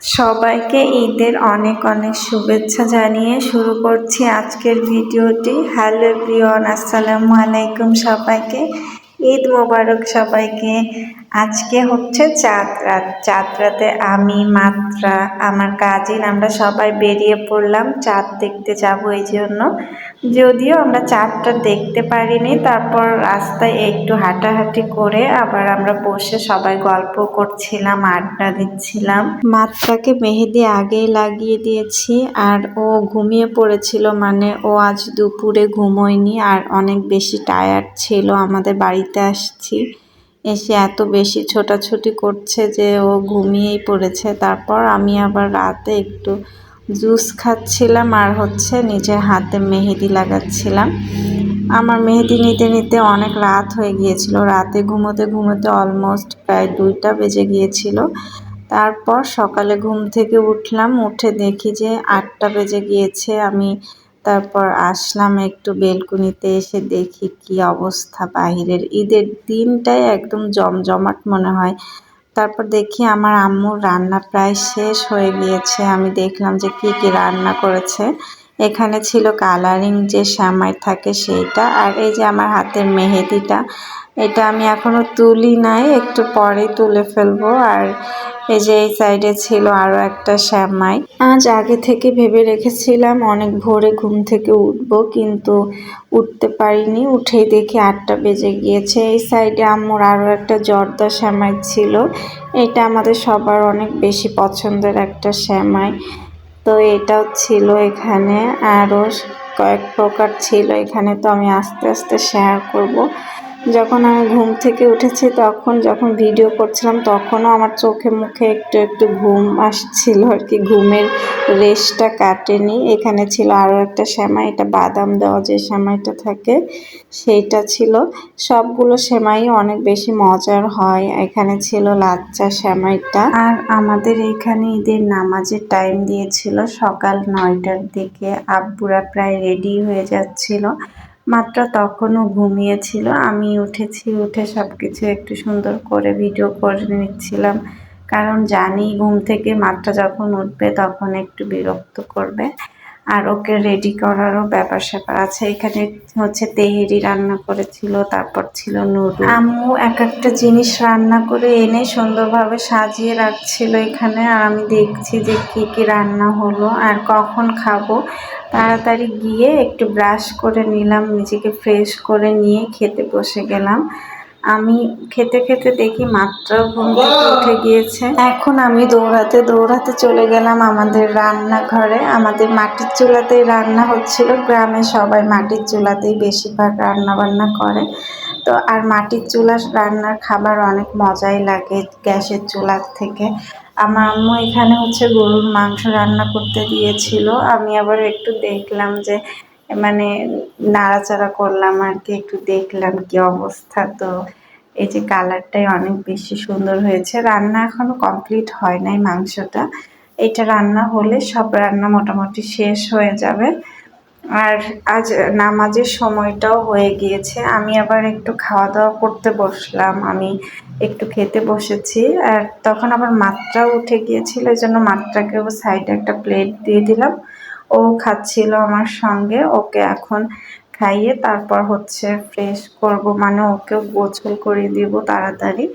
সবাইকে ঈদের অনেক অনেক শুভেচ্ছা জানিয়ে শুরু করছি আজকের ভিডিওটি। হ্যালো এভরিওয়ান, আসসালামু আলাইকুম সবাইকে। ঈদ মোবারক সবাইকে। আজকে হচ্ছে চাঁদ রাত। চাঁদ রাতে আমি, মাত্রা, আমার কাজিন আমরা সবাই বেরিয়ে পড়লাম চাঁদ দেখতে যাব। এই জন্য যদিও আমরা চাঁদটা দেখতে পারিনি, তারপর রাস্তায় একটু হাঁটাহাঁটি করে আবার আমরা বসে সবাই গল্প করছিলাম, আড্ডা দিচ্ছিলাম। মাত্রাকে মেহেদি আগেই লাগিয়ে দিয়েছি আর ও ঘুমিয়ে পড়েছিল, মানে ও আজ দুপুরে ঘুমোয়নি আর অনেক বেশি টায়ার্ড ছিল। আমাদের বাড়িতে আসছি, এসে এত বেশি ছোটাছুটি করছে যে ও ঘুমিয়েই পড়েছে। তারপর আমি আবার রাতে একটু জুস খাচ্ছিলাম আর নিজের হাতে মেহেদি লাগাচ্ছিলাম। আমার মেহেদি নিতে নিতে অনেক রাত হয়ে গিয়েছিল। রাতে ঘুমোতে ঘুমোতে অলমোস্ট প্রায় 2টা বেজে গিয়েছিল। তারপর সকালে ঘুম থেকে উঠলাম, উঠে দেখি যে 8টা বেজে গিয়েছে। আমি তারপর আসলাম একটু বেলকুনিতে, এসে দেখি কি অবস্থা বাহিরের। ঈদের দিনটাই একদম জমজমাট মনে হয়। তারপর দেখি আমার আম্মুর রান্না প্রায় শেষ হয়ে গিয়েছে। আমি দেখলাম যে কি কি রান্না করেছে। এখানে ছিল কালারিং যে সেমাই থাকে সেইটা, আর এই যে আমার হাতের মেহেদিটা, এটা আমি এখনো তুলি নাই, একটু পরেই তুলে ফেলবো। আর এই যে এই সাইডে ছিল আরো একটা সেমাই। আজ আগে থেকে ভেবে রেখেছিলাম অনেক ভোরে ঘুম থেকে উঠবো, কিন্তু উঠতে পারিনি। উঠেই দেখি 8টা বেজে গিয়েছে। এই সাইডে আম্মুর আরো একটা জর্দা সেমাই ছিল। এটা আমাদের সবার অনেক বেশি পছন্দের একটা সেমাই। তো এটাও ছিল এখানে, আরও কয়েক প্রকার ছিল এখানে। তো আমি আস্তে আস্তে শেয়ার করব। যখন আমি ঘুম থেকে উঠেছি, যখন ভিডিও করছিলাম তখনও আমার চোখে মুখে একটু একটু ঘুম আসছিল আর কি, ঘুমের রেশটা কাটেনি। এখানে ছিল আরও একটা সেমাই, এটা বাদাম দেওয়া যে সেমাইটা থাকে সেইটা ছিল। সবগুলো সেমাই অনেক বেশি মজার হয়। এখানে ছিল লাচ্চা সেমাইটা। আর আমাদের এইখানে ঈদের নামাজের টাইম দিয়েছিল সকাল 9টার দিকে। আব্বুরা প্রায় রেডি হয়ে যাচ্ছিল, মাত্র তখনও ঘুমিয়েছিল। আমি উঠেছি, উঠে সবকিছু একটু সুন্দর করে ভিডিও করে নিচ্ছিলাম, কারণ জানি ঘুম থেকে মাত্রা যখন উঠবে তখন একটু বিরক্ত করবে, আর ওকে রেডি করারও ব্যাপার স্যাপার আছে। এখানে তেহেরি রান্না করেছিল, তারপর ছিল নুডলস। আম্মু এক একটা জিনিস রান্না করে এনে সুন্দরভাবে সাজিয়ে রাখছিল এখানে, আর আমি দেখছি যে কি কি রান্না হলো আর কখন খাবো। তাড়াতাড়ি গিয়ে একটু ব্রাশ করে নিলাম, নিজেকে ফ্রেশ করে নিয়ে খেতে বসে গেলাম। আমি খেতে খেতে দেখি মাত্রাও ঘুম থেকে উঠে গিয়েছে। এখন আমি দৌড়াতে দৌড়াতে চলে গেলাম আমাদের রান্নাঘরে। আমাদের মাটির চুলাতেই রান্না হচ্ছিল। গ্রামে সবাই মাটির চুলাতেই বেশিরভাগ রান্না বান্না করে। তো আর মাটির চুলার রান্নার খাবার অনেক মজাই লাগে গ্যাসের চুলার থেকে। আমার আম্মু এখানে গরুর মাংস রান্না করতে দিয়েছিল। আমি আবার একটু দেখলাম যে মানে নাড়াচাড়া করলাম আর কি, একটু দেখলাম কি অবস্থা। তো এই যে কালারটাই অনেক বেশি সুন্দর হয়েছে। রান্না এখনো কমপ্লিট হয় নাই মাংসটা। এটা রান্না হলে সব রান্না মোটামুটি শেষ হয়ে যাবে। আর আজ নামাজের সময়টাও হয়ে গিয়েছে। আমি আবার একটু খাওয়া দাওয়া করতে বসলাম। আমি একটু খেতে বসেছি, আর তখন আবার মাত্রাও উঠে গিয়েছিল, এই জন্য মাত্রাকেও সাইডে একটা প্লেট দিয়ে দিলাম। ও খাচ্ছিল আমার সঙ্গে। ওকে এখন খাইয়ে তারপর ফ্রেশ করব, মানে ওকেও গোসল করে দিব তাড়াতাড়ি,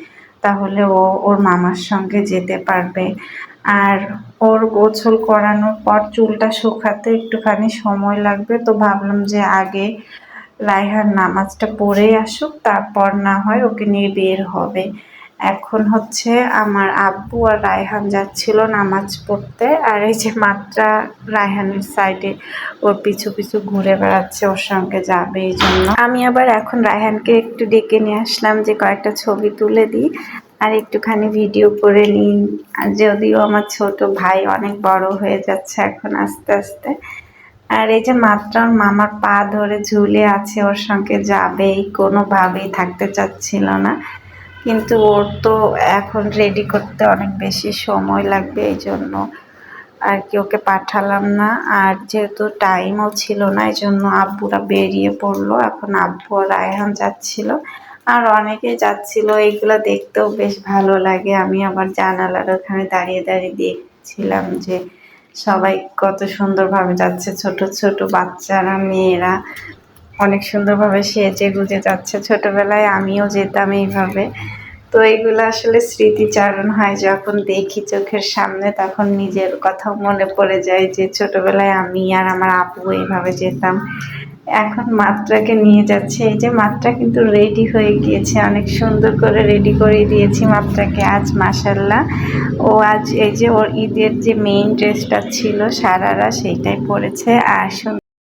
তাহলে ও ওর মামার সঙ্গে যেতে পারবে। আর ওর গোসল করানোর পর চুলটা শুকাতে একটুখানি সময় লাগবে, তো ভাবলাম যে আগে রায়হান নামাজটা পড়ে আসুক, তারপর না হয় ওকে নিয়ে বের হবে। এখন আমার আব্বু আর রায়হান যাচ্ছিল নামাজ পড়তে, আর এই যে মাত্রা রায়হানের সাইডে ওর পিছু পিছু ঘুরে বেড়াচ্ছে, ওর সঙ্গে যাবে। এই জন্য আমি আবার এখন রায়হানকে একটু ডেকে নিয়ে আসলাম যে কয়েকটা ছবি তুলে দিই আর একটুখানি ভিডিও করে নিই। যদিও আমার ছোট ভাই অনেক বড় হয়ে যাচ্ছে এখন আস্তে আস্তে। আর এই যে মাত্রা ওর মামার পা ধরে ঝুলে আছে, ওর সঙ্গে যাবেই, কোনোভাবেই থাকতে চাচ্ছিল না। কিন্তু ওর তো এখন রেডি করতে অনেক বেশি সময় লাগবে, এই জন্য আর কি ওকে পাঠালাম না। আর যেহেতু টাইমও ছিল না, এই জন্য আব্বুরা বেরিয়ে পড়লো। এখন আব্বু আর রায়হান যাচ্ছিল, আর অনেকেই যাচ্ছিল। এইগুলো দেখতেও বেশ ভালো লাগে। আমি আবার জানালার ওখানে দাঁড়িয়ে দাঁড়িয়ে দেখছি। দেখছিলাম যে সবাই কত সুন্দরভাবে যাচ্ছে, ছোট ছোট বাচ্চারা, মেয়েরা অনেক সুন্দরভাবে সেজে গুজে যাচ্ছে। ছোটবেলায় আমিও যেতাম এইভাবে। তো এগুলো আসলে স্মৃতিচারণ হয় যখন দেখি চোখের সামনে, তখন নিজের কথাও মনে পড়ে যায় যে ছোটবেলায় আমি আর আমার আপু এইভাবে যেতাম। এখন মাত্রাকে নিয়ে যাচ্ছে, এই যে মাত্রা কিন্তু রেডি হয়ে গিয়েছে, অনেক সুন্দর করে রেডি করে দিয়েছি মাত্রাকে আজ, মাশাল্লাহ। ও আজ এই যে ওর ঈদের যে মেইন ড্রেসটা ছিল সারারা, সেইটাই পরেছে আর সুন্দর